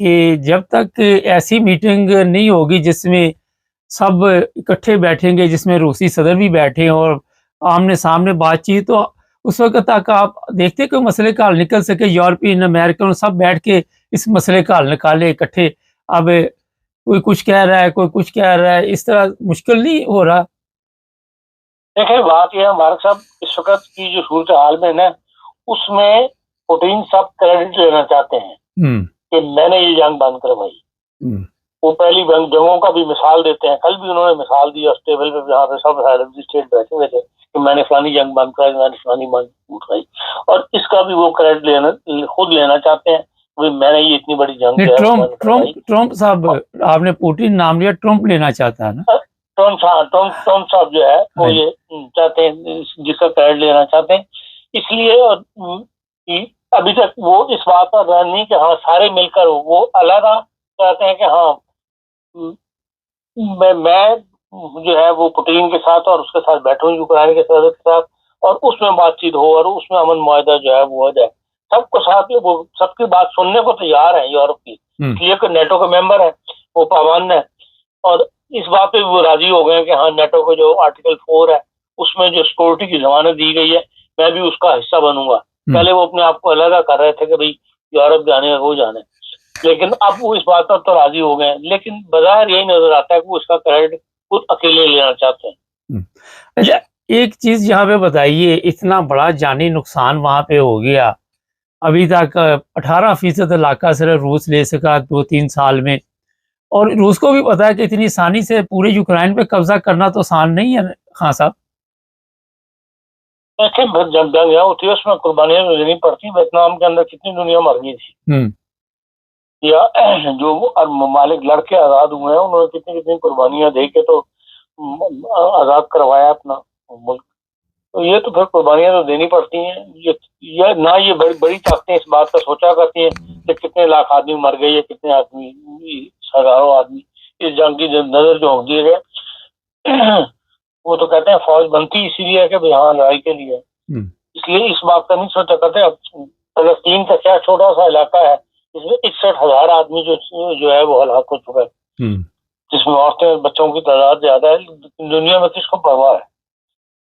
کہ جب تک ایسی میٹنگ نہیں ہوگی جس میں سب اکٹھے بیٹھیں گے، جس میں روسی صدر بھی بیٹھے ہیں اور آمنے سامنے بات چیت، تو اس وقت تک آپ دیکھتے کہ مسئلے کا حل نکل سکے. یورپین امریکن سب بیٹھ کے اس مسئلے کا حل نکالے اکٹھے. اب کوئی کچھ کہہ رہا ہے، کوئی کچھ کہہ رہا ہے، اس طرح مشکل نہیں ہو رہا؟ دیکھیں بات یہ ہے مارک صاحب، اس وقت کی جو صورتحال میں نا، اس میں پوٹین صاحب کریڈٹ لینا چاہتے ہیں کہ میں نے یہ جنگ بند کروائی. وہ پہلی جنگوں کا بھی مثال دیتے ہیں. کل بھی انہوں نے مثال دی اس ٹیبل پہ جہاں پہ سب ہیڈ آف دی اسٹیٹ بیٹھے ہوئے تھے کہ میں نے فلانی جنگ بند کرائی، میں نے فلانی جنگ اٹھائی. اور اس کا بھی وہ کریڈٹ خود لینا چاہتے ہیں، میں نے یہ اتنی بڑی جنگ جو ہے. ٹرمپ صاحب، آپ نے پوٹین نام لیا، ٹرمپ لینا چاہتا ہے نا. ٹرمپ صاحب جو ہے وہ یہ چاہتے ہیں، جس کا کریڈٹ لینا چاہتے ہیں. اس لیے ابھی تک وہ اس بات پر رہا نہیں کہ ہاں سارے مل کر وہ علیحدہ چاہتے ہیں کہ ہاں میں جو ہے وہ پوٹین کے ساتھ اور اس کے ساتھ بیٹھوں، یوکرائن کے صدر کے ساتھ، اور اس میں بات چیت ہو اور اس میں امن معاہدہ جو ہے وہ ہو جائے. سب کو ساتھ وہ سب کی بات سننے کو تیار ہے یورپ کی، اس لیے کہ نیٹو کا ممبر ہے، وہ پابند ہے. اور اس بات پہ وہ راضی ہو گئے ہیں کہ ہاں نیٹو کا جو آرٹیکل 4 ہے اس میں جو سیکورٹی کی ضمانت دی گئی ہے، میں بھی اس کا حصہ بنوں گا. پہلے وہ اپنے آپ کو علیحدہ کر رہے تھے کہ بھائی یورپ جانے وہ جانے، لیکن اب وہ اس بات پر تو راضی ہو گئے ہیں. لیکن بظاہر یہی نظر آتا ہے کہ وہ اس کا کریڈٹ خود اکیلے لینا چاہتے ہیں. اچھا، ایک چیز یہاں پہ بتائیے، اتنا بڑا جانی نقصان وہاں پہ ہو گیا، ابھی تک 18% علاقہ صرف روس لے سکا 2-3 سال میں، اور روس کو بھی پتا ہے کہ اتنی آسانی سے پورے یوکرائن پہ قبضہ کرنا تو آسان نہیں ہے خان صاحب. جب جنگ ہوتی ہے اس میں قربانیاں دینی پڑتی. ویتنام کے اندر کتنی دنیا مر گئی تھی، یا جو ممالک لڑ کے آزاد ہوئے ہیں انہوں نے کتنی قربانیاں دے کے تو آزاد کروایا اپنا ملک. تو یہ تو پھر قربانیاں تو دینی پڑتی ہیں. یہ نہ یہ بڑی طاقتیں اس بات کا سوچا کرتی ہیں کہ کتنے لاکھ آدمی مر گئے یا کتنے آدمی، ہزاروں آدمی اس جنگ کی نظر جو ہوتی ہے. وہ تو کہتے ہیں فوج بنتی اسی لیے کہ ہاں لڑائی کے لیے، اس لیے اس بات کا نہیں سوچا کرتے. اب فلسطین کا کیا چھوٹا سا علاقہ ہے، اس میں 61,000 آدمی جو ہے وہ ہلاک ہو چکا ہے، جس میں عورتیں اور بچوں کی تعداد زیادہ ہے. دنیا میں کس کو پرواہ ہے؟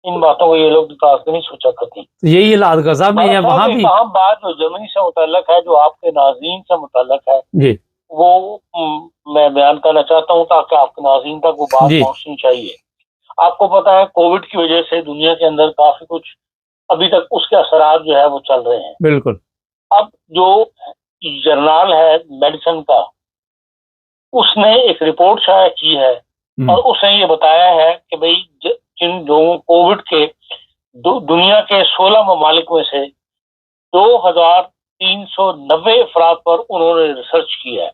ان باتوں کو یہ لوگ نہیں سوچا کرتی. یہی حالات غزہ میں ہے، وہاں بھی اہم بات جو جرمنی سے متعلق ہے، جو آپ کے ناظرین سے متعلق ہے، وہ میں بیان کرنا چاہتا ہوں تاکہ آپ کے ناظرین تک وہ بات پہنچنی چاہیے. آپ کو پتا ہے کووڈ کی وجہ سے دنیا کے اندر کافی کچھ ابھی تک اس کے اثرات جو ہے وہ چل رہے ہیں. بالکل. اب جو جرنل ہے میڈیسن کا، اس نے ایک رپورٹ شائع کی ہے اور اس نے یہ بتایا ہے کہ بھئی جن لوگوں کووڈ کے دنیا کے 16 ممالک میں سے 2,390 افراد پر انہوں نے ریسرچ کیا ہے.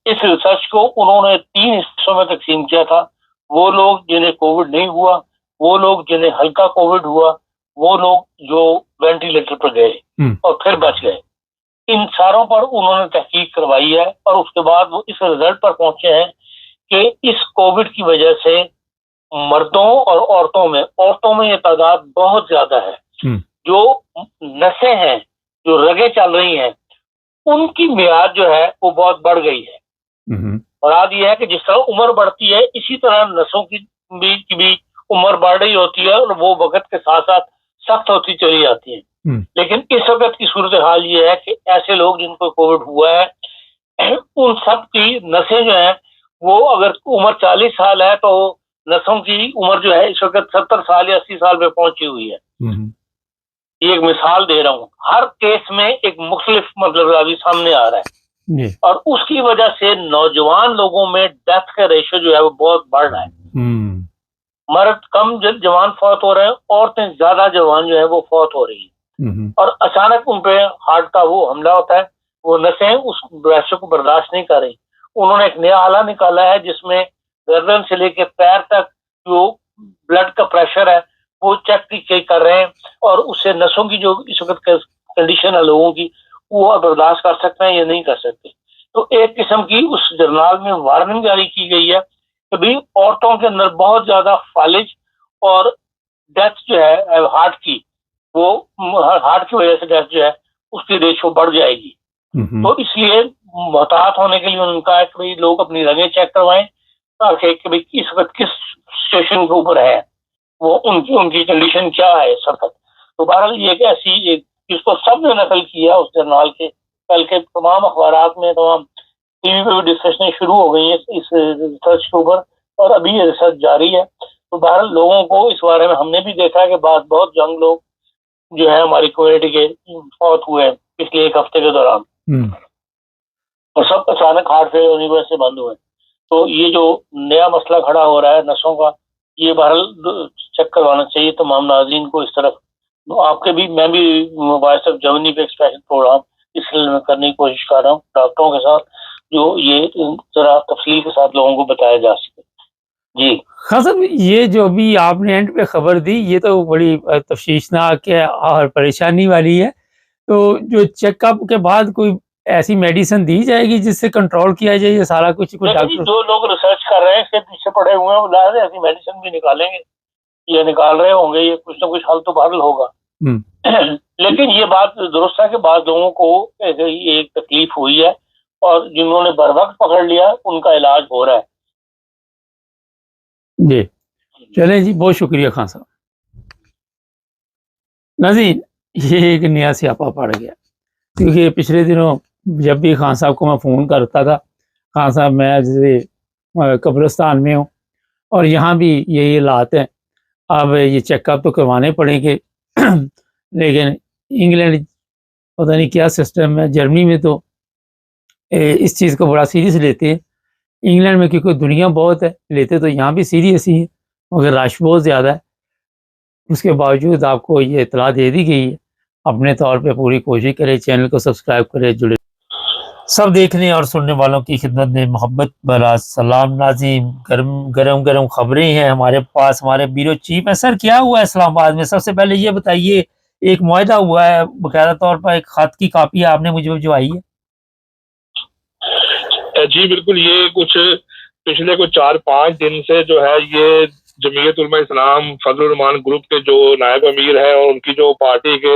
اس ریسرچ کو انہوں نے 3 حصوں میں تقسیم کیا تھا. وہ لوگ جنہیں کووڈ نہیں ہوا، وہ لوگ جنہیں ہلکا کووڈ ہوا، وہ لوگ جو وینٹیلیٹر پر گئے اور پھر بچ گئے. ان ساروں پر انہوں نے تحقیق کروائی ہے اور اس کے بعد وہ اس رزلٹ پر پہنچے ہیں کہ اس کووڈ کی وجہ سے مردوں اور عورتوں میں یہ تعداد بہت زیادہ ہے. جو نسیں ہیں، جو رگیں چل رہی ہیں، ان کی میعاد جو ہے وہ بہت بڑھ گئی ہے. اور آج یہ ہے کہ جس طرح عمر بڑھتی ہے اسی طرح نسوں کی بھی عمر بڑھ رہی ہوتی ہے اور وہ وقت کے ساتھ ساتھ سخت ہوتی چلی جاتی ہے. لیکن اس وقت کی صورتحال یہ ہے کہ ایسے لوگ جن کو کووڈ ہوا ہے ان سب کی نسیں جو ہیں وہ اگر عمر 40 سال ہے تو نسوں کی عمر جو ہے اس وقت 70 سال یا 80 سال پہ پہنچی ہوئی ہے. یہ ایک مثال دے رہا ہوں. ہر کیس میں ایک مختلف مطلب ابھی سامنے آ رہا ہے اور اس کی وجہ سے نوجوان لوگوں میں ڈیتھ کا ریشو جو ہے وہ بہت بڑھ رہا ہے. مرد کم جوان فوت ہو رہے ہیں، عورتیں زیادہ جوان جو ہے وہ فوت ہو رہی ہیں. اور اچانک ان پہ ہارٹ کا وہ حملہ ہوتا ہے، وہ نسیں اس ریشو کو برداشت نہیں کر رہی. انہوں نے ایک نیا آلہ نکالا ہے جس میں گردن سے لے کے پیر تک جو بلڈ کا پریشر ہے وہ چیک کر رہے ہیں اور اس سے نسوں کی جو اس وقت کنڈیشن ہے لوگوں کی وہ برداشت کر سکتے ہیں یا نہیں کر سکتے. تو ایک قسم کی اس جرنل میں وارننگ جاری کی گئی ہے کہ بھی عورتوں کے اندر بہت زیادہ فالج اور ڈیتھ جو ہے ہارٹ کی، وہ ہارٹ کی وجہ سے ڈیتھ جو ہے اس کی ریشو بڑھ جائے گی. تو اس لیے محتاط ہونے کے لیے ان کا کہ بھائی لوگ اپنی رگیں چیک کروائیں تاکہ کہ بھائی اس وقت کس اسٹیشن کے اوپر ہے، وہ ان کی کنڈیشن کیا ہے اس وقت. تو بہرحال یہ کہ ایسی اس کو سب نے نقل کیا اس جرنال کے. کل کے تمام اخبارات میں، تمام ٹی وی پہ بھی ڈسکشنیں شروع ہو گئی ہیں اس ریسرچ کے اوپر، اور ابھی یہ ریسرچ جاری ہے. تو بہرحال لوگوں کو اس بارے میں ہم نے بھی دیکھا ہے کہ بہت جنگ لوگ جو ہے ہماری کمیونٹی کے فوت ہوئے ہیں پچھلے ایک ہفتے کے دوران، اور سب اچانک ہارٹ فیل ہونے کی وجہ سے بند ہوئے. تو یہ جو نیا مسئلہ کھڑا ہو رہا ہے نسوں کا، یہ بہرحال چیک کروانا چاہیے تمام ناظرین کو. اس طرف آپ کے بھی، میں بھی وائس آف جرمنی پہ ایک اسپیشل پروگرام اس سلسلے میں کرنے کی کوشش کر رہا ہوں ڈاکٹروں کے ساتھ، جو یہ ذرا تفصیل کے ساتھ لوگوں کو بتایا جا سکے. جی خان صاحب، یہ جو ابھی آپ نے اینڈ پہ خبر دی یہ تو بڑی تشویشناک ہے اور پریشانی والی ہے. تو جو چیک اپ کے بعد کوئی ایسی میڈیسن دی جائے گی جس سے کنٹرول کیا جائے یہ سارا کچھ؟ ڈاکٹر جو لوگ ریسرچ کر رہے ہیں اس کے پیچھے پڑے ہوئے ہیں، وہ ظاہر ہے ایسی میڈیسن بھی نکالیں گے، یہ نکال رہے ہوں گے، یہ کچھ نہ کچھ حل تو بہرحال ہوگا. لیکن یہ بات درست ہے کہ بعض لوگوں کو ایک تکلیف ہوئی ہے اور جنہوں نے بر وقت پکڑ لیا ان کا علاج ہو رہا ہے. جی چلیں جی، بہت شکریہ خان صاحب. ناظرین، یہ ایک نیا سیاپا پڑ گیا، کیونکہ پچھلے دنوں جب بھی خان صاحب کو میں فون کرتا تھا، خان صاحب میں جیسے قبرستان میں ہوں اور یہاں بھی یہی حالات ہیں. اب یہ چیک اپ تو کروانے پڑیں گے لیکن انگلینڈ پتہ نہیں کیا سسٹم ہے. جرمنی میں تو اس چیز کو بڑا سیریس لیتے ہیں. انگلینڈ میں کیونکہ دنیا بہت ہے لیتے تو یہاں بھی سیریس ہی ہے، مگر رش بہت زیادہ ہے. اس کے باوجود آپ کو یہ اطلاع دے دی گئی ہے. اپنے طور پہ پوری کوشش کرے، چینل کو سبسکرائب کرے، جڑے. سب دیکھنے اور سننے والوں کی خدمت میں محبت بھرا سلام. ناظرین، گرم خبریں ہیں ہمارے پاس. ہمارے بیورو چیف ہے. سر کیا ہوا ہے اسلام آباد میں؟ سب سے پہلے یہ بتائیے، ایک معاہدہ ہوا ہے باقاعدہ طور پر، ایک خط کی کاپی آپ نے مجھے جو آئی ہے. جی بالکل، یہ کچھ پچھلے 4-5 دن سے جو ہے یہ جمعیت علماء اسلام فضل الرحمان گروپ کے جو نائب امیر ہیں اور ان کی جو پارٹی کے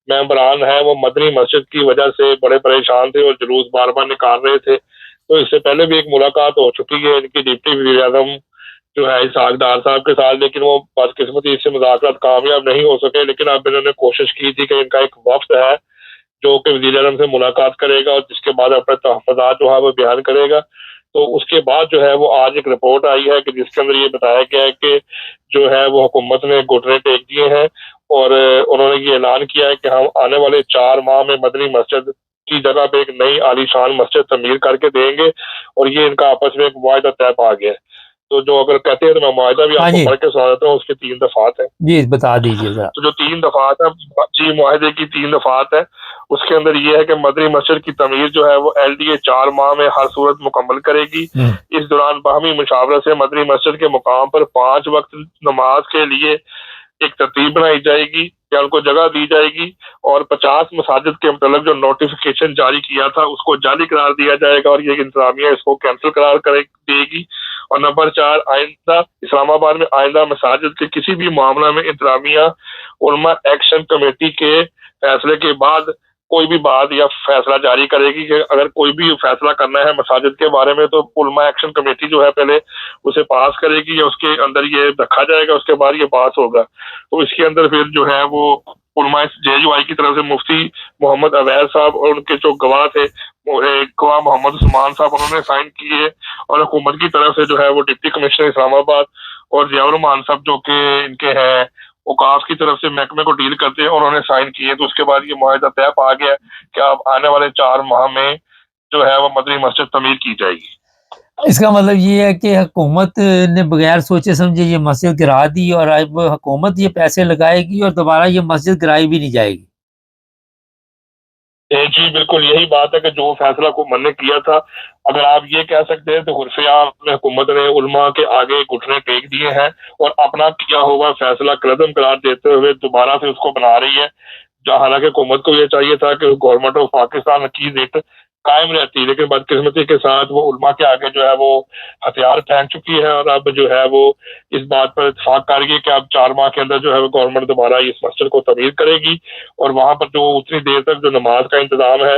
ممبران ہیں وہ مدنی مسجد کی وجہ سے بڑے پریشان تھے اور جلوس بار بار نکال رہے تھے. تو اس سے پہلے بھی ایک ملاقات ہو چکی ہے ان کی ڈپٹی وزیر اعظم جو ہے اسحاق ڈار صاحب کے ساتھ، لیکن وہ بدقسمتی اس سے مذاکرات کامیاب نہیں ہو سکے. لیکن اب انہوں نے کوشش کی تھی کہ ان کا ایک وفد ہے جو کہ وزیر اعظم سے ملاقات کرے گا اور جس کے بعد اپنے تحفظات جو ہے وہ بیان کرے گا. تو اس کے بعد جو ہے وہ آج ایک رپورٹ آئی ہے کہ جس کے اندر یہ بتایا گیا ہے کہ جو ہے وہ حکومت نے گھٹنے ٹیک دیے ہیں اور انہوں نے یہ اعلان کیا ہے کہ ہم آنے والے 4 ماہ میں مدنی مسجد کی جگہ پہ ایک نئی عالی شان مسجد تعمیر کر کے دیں گے. اور یہ ان کا آپس میں ایک معاہدہ طے پا گیا ہے. تو جو اگر کہتے ہیں تو میں معاہدہ بھی آپ کو پڑھ کے سنا دیتا ہوں. اس کے 3 دفعات ہیں. جی بتا دیجیے ذرا. تو جو 3 دفعات ہیں، جی معاہدے کی 3 دفعات ہیں. اس کے اندر یہ ہے کہ مدنی مسجد کی تعمیر جو ہے وہ LDA 4 ماہ میں ہر صورت مکمل کرے گی. اس دوران باہمی مشاورت سے مدنی مسجد کے مقام پر 5 وقت نماز کے لیے ایک ترتیب بنائی جائے گی یا ان کو جگہ دی جائے گی. اور 50 مساجد کے متعلق جو نوٹیفیکیشن جاری کیا تھا اس کو جعلی قرار دیا جائے گا اور یہ انتظامیہ اس کو کینسل قرار دے گی. اور نمبر 4، آئندہ اسلام آباد میں آئندہ مساجد کے کسی بھی معاملہ میں انتظامیہ علماء ایکشن کمیٹی کے فیصلے کے بعد کوئی بھی بات یا فیصلہ جاری کرے گی کہ اگر کوئی بھی فیصلہ کرنا ہے مساجد کے بارے میں تو علماء ایکشن کمیٹی جو ہے پہلے اسے پاس کرے گی یا اس کے اندر یہ رکھا جائے گا، اس کے بعد یہ پاس ہوگا. تو اس کے اندر پھر جو ہے وہ علماء JUI کی طرف سے مفتی محمد عویز صاحب اور ان کے جو گواہ تھے گواہ محمد عثمان صاحب انہوں نے سائن کیے. اور حکومت کی طرف سے جو ہے وہ ڈپٹی کمشنر اسلام آباد اور ضیاء الرحمان صاحب جو کہ ان کے ہیں اوقاف کی طرف سے محکمے کو ڈیل کرتے ہیں انہوں نے سائن کیے. تو اس کے بعد یہ معاہدہ طے پا گیا کہ اب آنے والے 4 ماہ میں جو ہے وہ مدنی مسجد تعمیر کی جائے گی. اس کا مطلب یہ ہے کہ حکومت نے بغیر سوچے سمجھے یہ مسجد گرا دی اور اب حکومت یہ پیسے لگائے گی اور دوبارہ یہ مسجد گرائی بھی نہیں جائے گی. جی بالکل یہی بات ہے کہ جو فیصلہ حکومت نے کیا تھا، اگر آپ یہ کہہ سکتے ہیں تو حرف عام میں حکومت نے علماء کے آگے گھٹنے ٹیک دیے ہیں اور اپنا کیا ہوا فیصلہ قلعدم قرار دیتے ہوئے دوبارہ سے اس کو بنا رہی ہے. حالانکہ حکومت کو یہ چاہیے تھا کہ گورنمنٹ آف پاکستان کی ریٹ قائم رہتی، لیکن بدقسمتی کے ساتھ وہ علماء کے آگے جو ہے وہ ہتھیار پھینک چکی ہے اور اب جو ہے وہ اس بات پر اتفاق کر گئی کہ اب 4 ماہ کے اندر جو ہے وہ گورنمنٹ دوبارہ اس مسجد کو تعمیر کرے گی اور وہاں پر جو اتنی دیر تک جو نماز کا انتظام ہے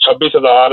26,000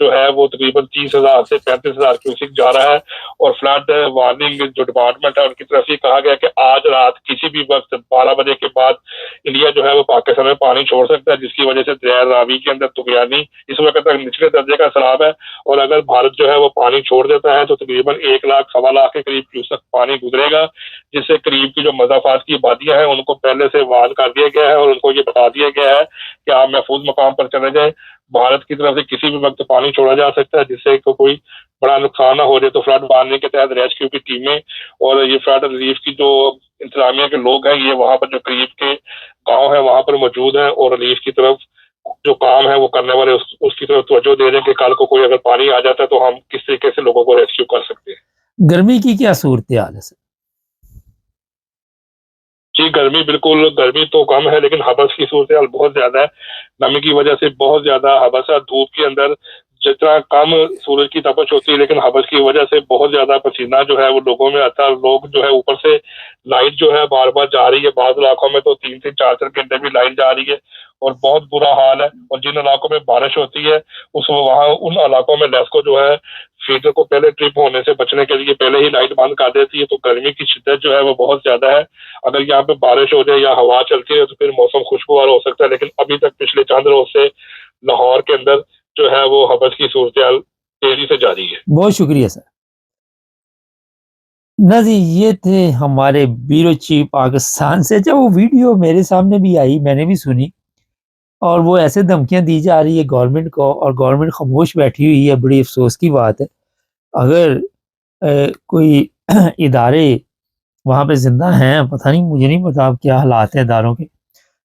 جو ہے وہ تقریباً 30,000 سے 35,000 کیوسک جا رہا ہے. اور فلڈ وارننگ جو ڈپارٹمنٹ ہے ان کی طرف سے کہا گیا کہ آج رات کسی بھی وقت 12 بجے کے بعد انڈیا جو ہے وہ پاکستان میں پانی چھوڑ سکتا ہے، جس کی وجہ سے دریائے راوی کے اندر طغیانی اس وقت تک نچلے درجے کا سیلاب ہے. اور اگر بھارت جو ہے وہ پانی چھوڑ دیتا ہے تو تقریباً 1 لاکھ سوا لاکھ کے قریب کیوسک پانی گزرے گا، جس سے قریب کی جو مضافات کی آبادیاں ہیں ان کو پہلے سے وارن کر دیا گیا ہے اور ان کو یہ بتا دیا گیا ہے کہ آپ محفوظ مقام پر چلے جائیں. بھارت کی طرف سے کسی بھی وقت پانی چھوڑا جا سکتا ہے جس سے کوئی بڑا نقصان نہ ہو جائے. تو فلڈ وارننگ کے تحت ریسکیو کی ٹیمیں اور یہ فلڈ ریلیف کی جو انتظامیہ کے لوگ ہیں یہ وہاں پر جو قریب کے گاؤں ہیں وہاں پر موجود ہیں اور ریلیف کی طرف جو کام ہے وہ کرنے والے اس کی طرف توجہ دے دیں کہ کل کو کوئی اگر پانی آ جاتا ہے تو ہم کس طریقے سے لوگوں کو ریسکیو کر سکتے ہیں. گرمی کی کیا صورتحال ہے سر؟ جی گرمی بالکل، گرمی تو کم ہے لیکن حبس کی صورتحال بہت زیادہ ہے. نمی کی وجہ سے بہت زیادہ حبس ہے. دھوپ کے اندر جتنا کم سورج کی تپش ہوتی ہے لیکن حبس کی وجہ سے بہت زیادہ پسینہ جو ہے وہ لوگوں میں آتا ہے. لوگ جو ہے اوپر سے لائٹ جو ہے بار بار جا رہی ہے، بعض علاقوں میں تو 3 سے 4 گھنٹے بھی لائٹ جا رہی ہے اور بہت برا حال ہے. اور جن علاقوں میں بارش ہوتی ہے وہاں ان علاقوں میں لیسکو جو ہے فیڈر کو پہلے ٹرپ ہونے سے بچنے کے لیے پہلے ہی لائٹ بند کر دیتی ہے. تو گرمی کی شدت جو ہے وہ بہت زیادہ ہے. اگر یہاں پہ بارش ہو جائے یا ہوا چلتی ہے تو پھر موسم خوشگوار ہو سکتا ہے، لیکن ابھی تک پچھلے چند روز سے لاہور کے اندر جو ہے وہ حبس کی صورتحال تیزی سے جاری ہے. بہت شکریہ سر. جی یہ تھے ہمارے بیورو چیف پاکستان سے. جب وہ ویڈیو میرے سامنے بھی آئی میں نے بھی سنی اور وہ ایسے دھمکیاں دی جا رہی ہے گورنمنٹ کو اور گورنمنٹ خاموش بیٹھی ہوئی ہے. بڑی افسوس کی بات ہے. اگر کوئی ادارے وہاں پہ زندہ ہیں، پتہ نہیں، مجھے نہیں پتا اب کیا حالات ہیں اداروں کے،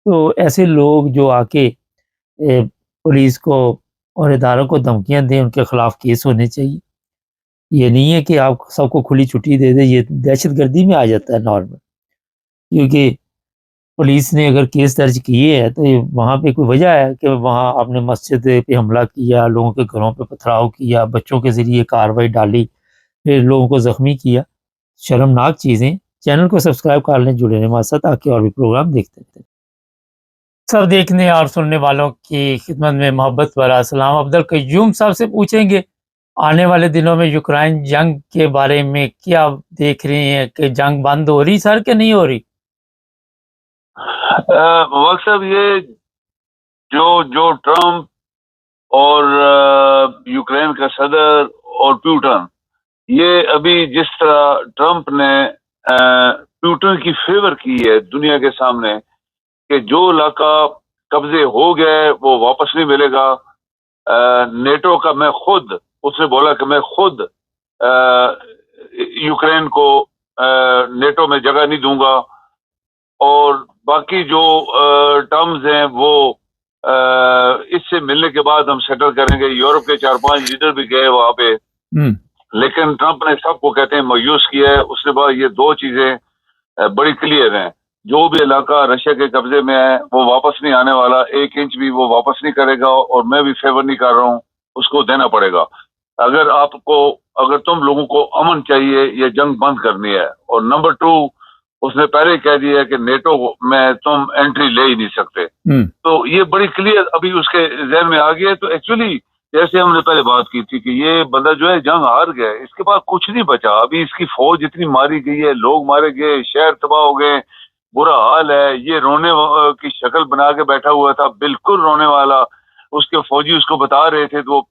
تو ایسے لوگ جو آ کے پولیس کو اور اداروں کو دھمکیاں دیں ان کے خلاف کیس ہونے چاہیے. یہ نہیں ہے کہ آپ سب کو کھلی چھٹی دے دیں، یہ دہشت گردی میں آ جاتا ہے نارمل. کیونکہ پولیس نے اگر کیس درج کیے ہیں تو وہاں پہ کوئی وجہ ہے کہ وہاں آپ نے مسجد پہ حملہ کیا، لوگوں کے گھروں پہ پتھراؤ کیا، بچوں کے ذریعے کارروائی ڈالی، پھر لوگوں کو زخمی کیا. شرمناک چیزیں. چینل کو سبسکرائب کر لیں، جڑے رہیں ہمارے ساتھ تاکہ اور بھی پروگرام دیکھتے رہیں. سب دیکھنے اور سننے والوں کی خدمت میں محبت بھرا سلام. عبدالقیوم صاحب سے پوچھیں گے آنے والے دنوں میں یوکرائن جنگ کے بارے میں کیا دیکھ رہے ہیں، کہ جنگ بند ہو رہی سر کہ نہیں ہو رہی؟ وقت صاحب یہ جو ٹرمپ اور یوکرین کا صدر اور پیوٹن، یہ ابھی جس طرح ٹرمپ نے پیوٹن کی فیور کی ہے دنیا کے سامنے کہ جو علاقہ قبضے ہو گئے وہ واپس نہیں ملے گا. نیٹو کا اس نے بولا کہ میں خود یوکرین کو نیٹو میں جگہ نہیں دوں گا. اور باقی جو ٹرمز ہیں وہ اس سے ملنے کے بعد ہم سیٹل کریں گے. یورپ کے 4-5 لیڈر بھی گئے وہاں پہ، لیکن ٹرمپ نے سب کو کہتے ہیں مایوس کیا ہے. اس نے بعد یہ 2 چیزیں بڑی کلیئر ہیں، جو بھی علاقہ رشیا کے قبضے میں ہے وہ واپس نہیں آنے والا، 1 انچ بھی وہ واپس نہیں کرے گا. اور میں بھی فیور نہیں کر رہا ہوں، اس کو دینا پڑے گا. اگر تم لوگوں کو امن چاہیے یہ جنگ بند کرنی ہے. اور نمبر 2 اس نے پہلے ہی کہہ دیا کہ نیٹو میں تم انٹری لے ہی نہیں سکتے. تو یہ بڑی کلیئر ابھی اس کے ذہن میں آ گیا ہے. تو ایکچولی جیسے ہم نے پہلے بات کی تھی کہ یہ بندہ جو ہے جنگ ہار گیا، اس کے بعد کچھ نہیں بچا. ابھی اس کی فوج اتنی ماری گئی ہے، لوگ مارے گئے، شہر تباہ ہو گئے، برا حال ہے. یہ رونے کی شکل بنا کے بیٹھا ہوا تھا، بالکل رونے والا. اس کے فوجی اس کو بتا رہے تھے تو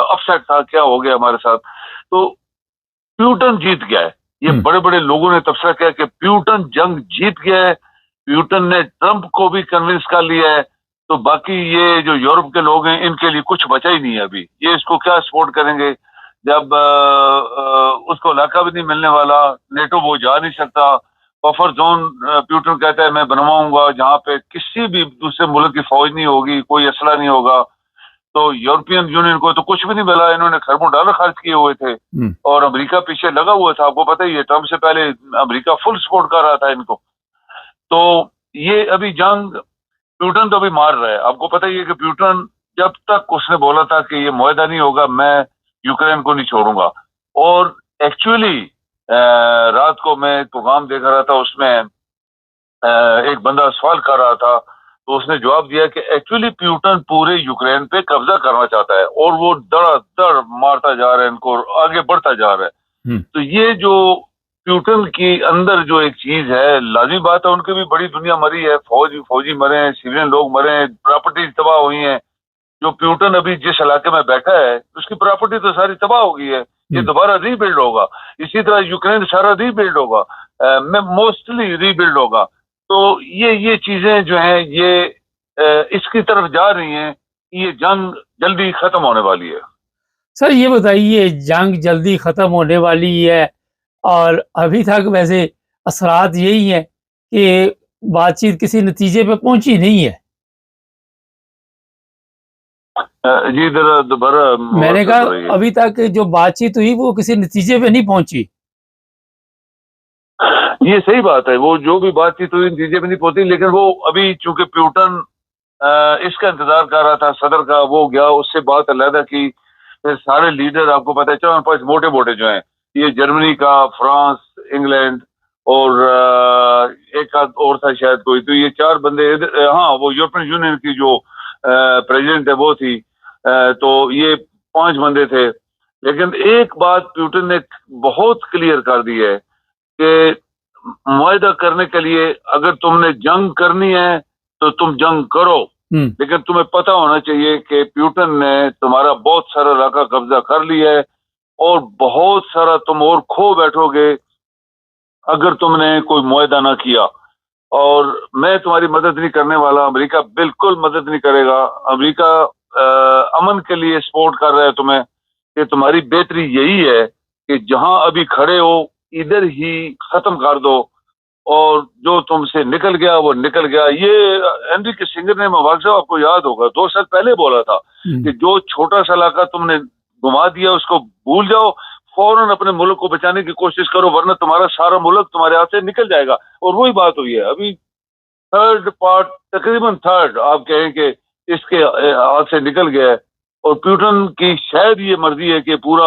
اپسیٹ تھا کیا ہو گیا ہمارے ساتھ. تو پیوٹن جیت گیا ہے. یہ بڑے بڑے لوگوں نے تبصرہ کیا کہ پیوٹن جنگ جیت گیا ہے. پیوٹن نے ٹرمپ کو بھی کنونس کر لیا ہے. تو باقی یہ جو یورپ کے لوگ ہیں ان کے لیے کچھ بچا ہی نہیں ہے. ابھی یہ اس کو کیا سپورٹ کریں گے جب اس کو علاقہ بھی نہیں ملنے والا، نیٹو وہ جا نہیں سکتا. بفر زون پیوٹن کہتا ہے میں بنواؤں گا جہاں پہ کسی بھی دوسرے ملک کی فوج نہیں ہوگی، کوئی اسلحہ نہیں ہوگا. تو یورپین یونین کو تو کچھ بھی نہیں ملا. انہوں نے خربوں ڈالر خرچ کیے ہوئے تھے اور امریکہ پیچھے لگا ہوا تھا. آپ کو پتہ ہی ہے ٹرمپ سے پہلے امریکہ فل سپورٹ کر رہا تھا ان کو. تو یہ ابھی جنگ پیوٹن تو ابھی مار رہا ہے. آپ کو پتہ ہی ہے کہ پیوٹن جب تک اس نے بولا تھا کہ یہ معاہدہ نہیں ہوگا میں یوکرین کو نہیں چھوڑوں گا. اور ایکچولی رات کو میں ایک پروگرام دیکھ رہا تھا، اس میں ایک بندہ سوال کر رہا تھا تو اس نے جواب دیا کہ ایکچولی پیوٹن پورے یوکرین پہ قبضہ کرنا چاہتا ہے اور وہ دڑا دڑ مارتا جا رہا ہے ان کو، آگے بڑھتا جا رہا ہے. تو یہ جو پیوٹن کی اندر جو ایک چیز ہے، لازمی بات ہے ان کی بھی بڑی دنیا مری ہے، فوجی مرے ہیں، سویلین لوگ مرے ہیں، پراپرٹیز تباہ ہوئی ہیں. جو پیوٹن ابھی جس علاقے میں بیٹھا ہے اس کی پراپرٹی تو ساری تباہ ہو گئی ہے، یہ دوبارہ ری بلڈ ہوگا. اسی طرح یوکرین سارا ری بلڈ ہوگا، موسٹلی ری بلڈ ہوگا. تو یہ چیزیں جو ہیں یہ اس کی طرف جا رہی ہیں، یہ جنگ جلدی ختم ہونے والی ہے. سر یہ بتائیے، جنگ جلدی ختم ہونے والی ہے اور ابھی تک ویسے اثرات یہی ہیں کہ بات چیت کسی نتیجے پہ پہنچی نہیں ہے. جی دوبارہ میں نے کہا ابھی تک جو بات چیت ہوئی وہ کسی نتیجے پہ نہیں پہنچی. یہ صحیح بات ہے، وہ جو بھی بات چیت ہوئی نتیجے پہ نہیں پہنچی، لیکن وہ ابھی چونکہ پیوٹن اس کا انتظار کر رہا تھا صدر کا، وہ گیا، اس سے بات علیحدہ کی. پھر سارے لیڈر آپ کو پتہ ہے 4-5 موٹے موٹے جو ہیں، یہ جرمنی کا، فرانس، انگلینڈ اور ایک اور تھا شاید کوئی، تو یہ 4 بندے، ہاں وہ یورپین یونین کی جو پریزیڈنٹ ہے وہ تھی، تو یہ 5 بندے تھے. لیکن ایک بات پیوٹن نے بہت کلیئر کر دی ہے کہ معاہدہ کرنے کے لیے اگر تم نے جنگ کرنی ہے تو تم جنگ کرو، لیکن تمہیں پتہ ہونا چاہیے کہ پیوٹن نے تمہارا بہت سارا علاقہ قبضہ کر لیا ہے اور بہت سارا تم اور کھو بیٹھو گے اگر تم نے کوئی معاہدہ نہ کیا. اور میں تمہاری مدد نہیں کرنے والا، امریکہ بالکل مدد نہیں کرے گا. امریکہ امن کے لیے سپورٹ کر رہا ہے تمہیں، کہ تمہاری بہتری یہی ہے کہ جہاں ابھی کھڑے ہو ادھر ہی ختم کر دو، اور جو تم سے نکل گیا وہ نکل گیا. یہ ہنری کسنجر نے مواخذہ آپ کو یاد ہوگا 2 سال پہلے بولا تھا کہ جو چھوٹا سا علاقہ تم نے گما دیا اس کو بھول جاؤ، فوراً اپنے ملک کو بچانے کی کوشش کرو، ورنہ تمہارا سارا ملک تمہارے ہاتھ سے نکل جائے گا. اور وہی بات ہوئی ہے، ابھی تقریباً تھرڈ آپ کہیں کہ اس کے ہاتھ سے نکل گیا ہے. اور پیوٹن کی شاید یہ مرضی ہے کہ پورا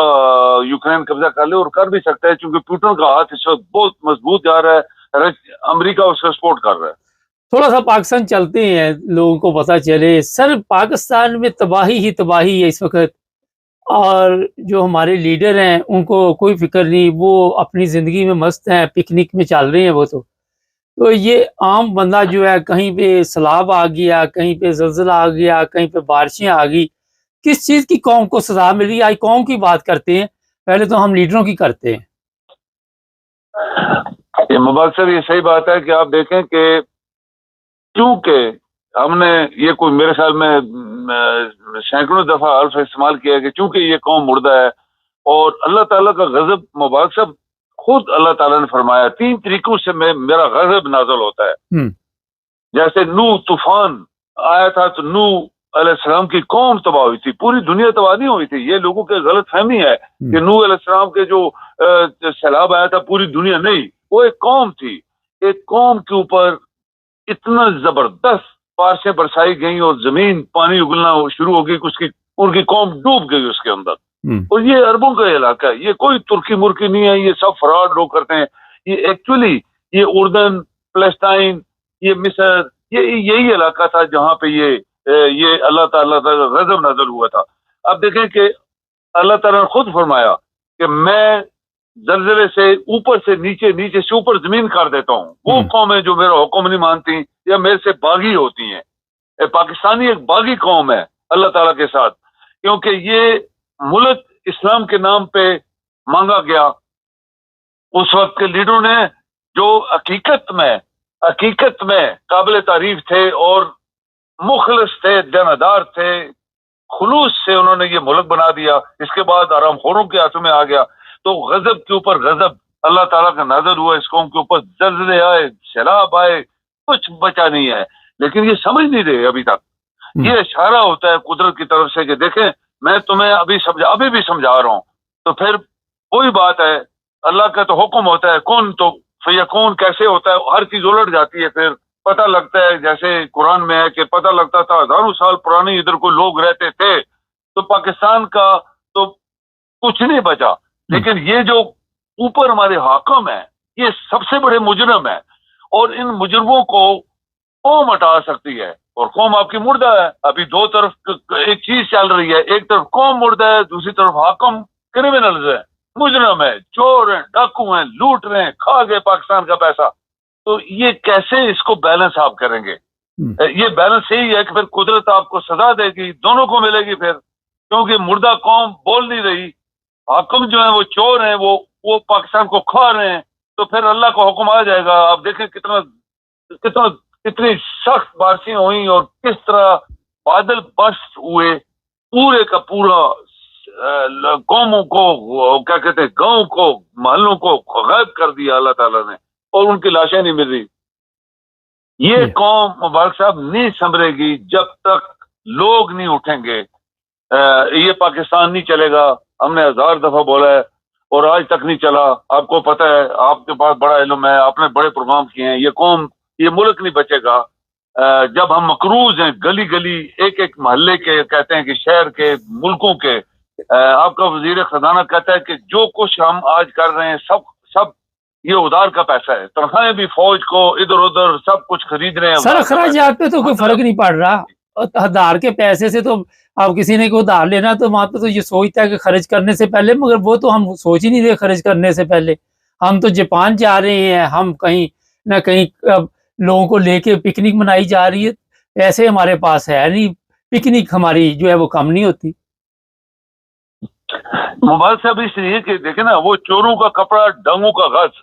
یوکرین قبضہ کر لے، اور کر بھی سکتا ہے کیونکہ پیوٹن کا ہاتھ اس وقت بہت مضبوط جا رہا ہے، امریکہ اس کا سپورٹ کر رہا ہے. تھوڑا سا پاکستان چلتے ہیں، لوگوں کو پتہ چلے. سر پاکستان میں تباہی ہی تباہی ہے اس وقت، اور جو ہمارے لیڈر ہیں ان کو کوئی فکر نہیں، وہ اپنی زندگی میں مست ہیں، پکنک میں چل رہے ہیں وہ. تو یہ عام بندہ جو ہے کہیں پہ سیلاب آ گیا، کہیں پہ زلزلہ آ گیا، کہیں پہ بارشیں آ گئی، کس چیز کی قوم کو سزا مل رہی ہے؟ آج قوم کی بات کرتے ہیں، پہلے تو ہم لیڈروں کی کرتے ہیں. مبارک صاحب، یہ صحیح بات ہے کہ آپ دیکھیں کہ کیونکہ ہم نے یہ کوئی میرے خیال میں سینکڑوں دفعہ الف استعمال کیا ہے کہ چونکہ یہ قوم مردہ ہے، اور اللہ تعالیٰ کا غضب، مبارک صاحب خود اللہ تعالیٰ نے فرمایا 3 طریقوں سے میرا غضب نازل ہوتا ہے. جیسے نوح طوفان آیا تھا تو نوح علیہ السلام کی قوم تباہ ہوئی تھی، پوری دنیا تباہ نہیں ہوئی تھی. یہ لوگوں کے غلط فہمی ہے کہ نوح علیہ السلام کے جو سیلاب آیا تھا پوری دنیا نہیں، وہ ایک قوم تھی. ایک قوم کے اوپر اتنا زبردست بارشیں برسائی گئیں اور زمین پانی اگلنا شروع ہو گئی کہ ان کی قوم ڈوب گئی اس کے اندر. اور یہ عربوں کا علاقہ ہے، یہ کوئی ترکی مرکی نہیں ہے، یہ سب فراڈ لوگ کرتے ہیں. یہ ایکچولی یہ اردن، فلسطین، یہ مصر، یہی علاقہ تھا جہاں پہ یہ اللہ تعالیٰ کا غضب نازل ہوا تھا. اب دیکھیں کہ اللہ تعالیٰ نے خود فرمایا کہ میں زلزلے سے اوپر سے نیچے، نیچے سے اوپر زمین کر دیتا ہوں. وہ قومیں جو میرا حکم نہیں مانتی یا میرے سے باغی ہوتی ہیں. پاکستانی ایک باغی قوم ہے اللہ تعالیٰ کے ساتھ، کیونکہ یہ ملک اسلام کے نام پہ مانگا گیا. اس وقت کے لیڈروں نے جو حقیقت میں قابل تعریف تھے اور مخلص تھے، دیندار تھے، خلوص سے انہوں نے یہ ملک بنا دیا. اس کے بعد آرام خوروں کے ہاتھوں میں آ گیا. تو غضب کے اوپر غضب اللہ تعالیٰ کا نازل ہوا اس قوم کے اوپر. زلزلے آئے، سیلاب آئے، کچھ بچا نہیں ہے. لیکن یہ سمجھ نہیں رہے ابھی تک. یہ اشارہ ہوتا ہے قدرت کی طرف سے کہ دیکھیں میں تمہیں ابھی بھی سمجھا رہا ہوں. تو پھر وہی بات ہے، اللہ کا تو حکم ہوتا ہے، کون تو فیکون کیسے ہوتا ہے، ہر چیز الٹ جاتی ہے. پھر پتہ لگتا ہے، جیسے قرآن میں ہے کہ پتہ لگتا تھا ہزاروں سال پرانے ادھر کوئی لوگ رہتے تھے. تو پاکستان کا تو کچھ نہیں بچا. لیکن یہ جو اوپر ہمارے حاکم ہیں یہ سب سے بڑے مجرم ہیں، اور ان مجرموں کو قوم ہٹا سکتی ہے. اور قوم آپ کی مردہ ہے. ابھی دو طرف ایک چیز چل رہی ہے, ایک طرف قوم مردہ ہے, دوسری طرف حاکم کرمنلز ہے, مجرم ہے, چور ہیں, ڈاکو ہیں, لوٹ رہے ہیں, کھا گئے پاکستان کا پیسہ. تو یہ کیسے اس کو بیلنس آپ کریں گے؟ یہ بیلنس یہی ہے کہ پھر قدرت آپ کو سزا دے گی, دونوں کو ملے گی پھر, کیونکہ مردہ قوم بول نہیں رہی, حاکم جو ہیں وہ چور ہیں, وہ پاکستان کو کھا رہے ہیں, تو پھر اللہ کا حکم آ جائے گا. آپ دیکھیں کتنی سخت بارشیں ہوئیں اور کس طرح بادل برس ہوئے, پورے کا پورا قوموں کو, کیا کہتے ہیں, گاؤں کو, محلوں کو غائب کر دیا اللہ تعالیٰ نے, اور ان کی لاشیں نہیں مل رہی. یہ قوم مبارک صاحب نہیں سنبھلے گی جب تک لوگ نہیں اٹھیں گے. یہ پاکستان نہیں چلے گا. ہم نے 1000 دفعہ بولا ہے اور آج تک نہیں چلا. آپ کو پتہ ہے, آپ کے پاس بڑا علم ہے, آپ نے بڑے پروگرام کیے ہیں. یہ قوم, یہ ملک نہیں بچے گا جب ہم مقروض ہیں, گلی گلی, ایک ایک محلے کے, کہتے ہیں کہ شہر کے, ملکوں کے. آپ کا وزیر خزانہ کہتا ہے کہ جو کچھ ہم آج کر رہے ہیں سب یہ ادار کا پیسہ ہے. تنخواہیں بھی فوج کو ادھر ادھر سب کچھ خرید رہے ہیں. سر اخراجات پہ تو کوئی فرق نہیں پڑ رہا, ادھار کے پیسے سے تو اب کسی نے کوئی ادھار لینا تو وہاں پہ تو یہ سوچتا ہے کہ خرچ کرنے سے پہلے, مگر وہ تو ہم سوچ ہی نہیں رہے خرچ کرنے سے پہلے. ہم تو جاپان جا رہے ہیں, ہم کہیں نہ کہیں لوگوں کو لے کے پکنک منائی جا رہی ہے. پیسے ہمارے پاس ہے نہیں, پکنک ہماری جو ہے وہ کم نہیں ہوتی. موبائل صاحب اس لیے کہ دیکھیں نا, وہ چوروں کا کپڑا ڈنگوں کا غز.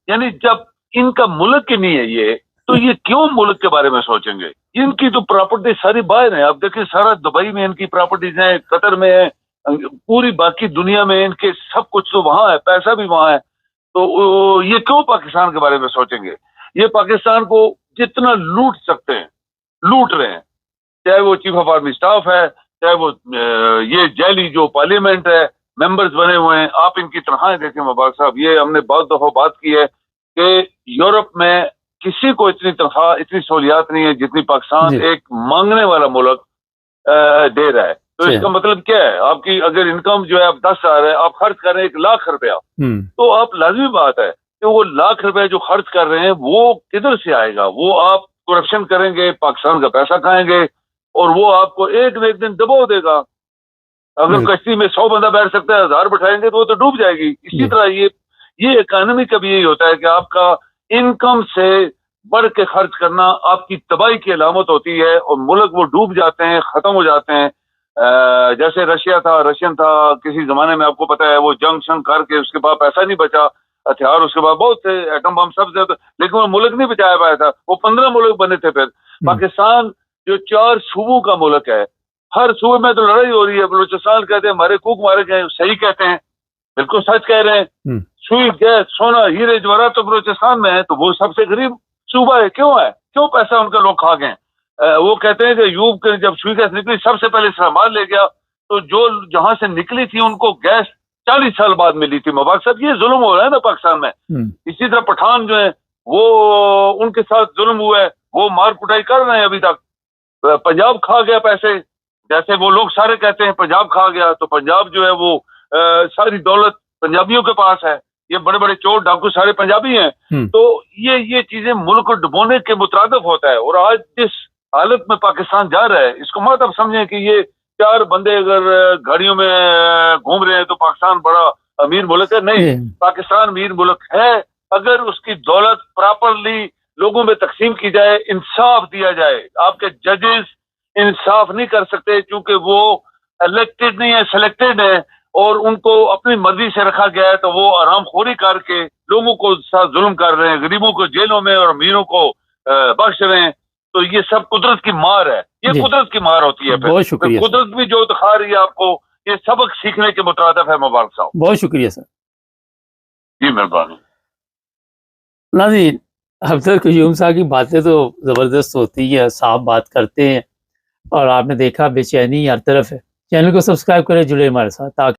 یعنی جب ان کا ملک ہی نہیں ہے یہ, تو یہ کیوں ملک کے بارے میں سوچیں گے؟ ان کی تو پراپرٹی ساری باہر ہیں. آپ دیکھیں سارا دبئی میں ان کی پراپرٹیز ہیں, قطر میں ہے, پوری باقی دنیا میں ان کے سب کچھ تو وہاں ہے, پیسہ بھی وہاں ہے. تو یہ کیوں پاکستان کے بارے میں سوچیں گے؟ یہ پاکستان کو جتنا لوٹ سکتے ہیں لوٹ رہے ہیں, چاہے وہ چیف آف آرمی اسٹاف ہے, چاہے وہ یہ جیلی جو پارلیمنٹ ہے, ممبرز بنے ہوئے ہیں. آپ ان کی تنخواہیں دیکھیں مبارک صاحب, یہ ہم نے بہت دفعہ بات کی ہے کہ یورپ میں کسی کو اتنی تنخواہ, اتنی سہولیات نہیں ہے جتنی پاکستان ایک مانگنے والا ملک دے رہا ہے. تو اس کا مطلب کیا ہے؟ آپ کی اگر انکم جو ہے آپ 10,000 ہے, آپ خرچ کر رہے ہیں 1,00,000 روپیہ, تو آپ لازمی بات ہے کہ وہ 1,00,000 روپے جو خرچ کر رہے ہیں وہ کدھر سے آئے گا؟ وہ آپ کرپشن کریں گے, پاکستان کا پیسہ کھائیں گے, اور وہ آپ کو ایک نہ ایک دن دبو دے گا. اگر کشتی میں 100 بندہ بیٹھ سکتا ہے, 1000 بٹھائیں گے تو وہ تو ڈوب جائے گی. اسی طرح یہ اکانومی کا بھی یہی ہوتا ہے کہ آپ کا انکم سے بڑھ کے خرچ کرنا آپ کی تباہی کی علامت ہوتی ہے, اور ملک وہ ڈوب جاتے ہیں, ختم ہو جاتے ہیں. جیسے رشین تھا کسی زمانے میں, آپ کو پتا ہے, وہ جنگ شنگ کر کے اس کے بعد پیسہ نہیں بچا, ہتھیار اس کے بعد بہت تھے, ایٹم بم سب سے, لیکن وہ ملک نہیں بچایا پایا تھا. وہ 15 ملک بنے تھے. پھر پاکستان جو 4 صوبوں کا ملک ہے, ہر صوبے میں تو لڑائی ہو رہی ہے. بلوچستان کہتے ہیں ہمارے کوک مارے گئے, صحیح کہتے ہیں, بالکل سچ کہہ رہے ہیں. سوئی گیس سونا ہیرے جواہرات تو بلوچستان میں ہے, تو وہ سب سے غریب صوبہ ہے. کیوں پیسہ ان کا لوگ کھا گئے؟ وہ کہتے ہیں کہ یوب کے جب سوئی گیس نکلی سب سے پہلے اسلام لے گیا, تو جو جہاں سے نکلی تھی ان کو گیس 40 سال بعد ملی تھی. مبارک صاحب یہ ظلم ہو رہا ہے نا پاکستان میں. اسی طرح پٹھان جو ہیں وہ ان کے ساتھ ظلم ہوا ہے, وہ مار کٹائی کر رہے ہیں ابھی تک. پنجاب کھا گیا پیسے, جیسے وہ لوگ سارے کہتے ہیں پنجاب کھا گیا, تو پنجاب جو ہے وہ ساری دولت پنجابیوں کے پاس ہے. یہ بڑے بڑے چور ڈاکو سارے پنجابی ہیں. تو یہ چیزیں ملک کو ڈبونے کے مترادف ہوتا ہے. اور آج جس حالت میں پاکستان جا رہا ہے, اس کو مت آپ سمجھیں کہ یہ 4 بندے اگر گاڑیوں میں گھوم رہے ہیں تو پاکستان بڑا امیر ملک ہے. نہیں, پاکستان امیر ملک ہے اگر اس کی دولت پراپرلی لوگوں میں تقسیم کی جائے, انصاف دیا جائے. آپ کے ججز انصاف نہیں کر سکتے کیونکہ وہ الیکٹڈ نہیں ہے, سلیکٹڈ ہے, اور ان کو اپنی مرضی سے رکھا گیا ہے. تو وہ آرام خوری کر کے لوگوں کو ساتھ ظلم کر رہے ہیں, غریبوں کو جیلوں میں اور امیروں کو بخش رہے ہیں. تو یہ سب قدرت کی مار ہے, یہ قدرت کی مار ہوتی ہے. بہت شکریہ. قدرت بھی جو دکھا رہی ہے آپ کو, یہ سبق سیکھنے کے مترادف ہے. مبارک صاحب بہت شکریہ سر. جی مہربانی. ناظرین, افضل قیوم صاحب کی باتیں تو زبردست ہوتی ہے, صاف بات کرتے ہیں, اور آپ نے دیکھا بے چینی ہر طرف ہے. چینل کو سبسکرائب کریں, جڑے ہمارے ساتھ تاکہ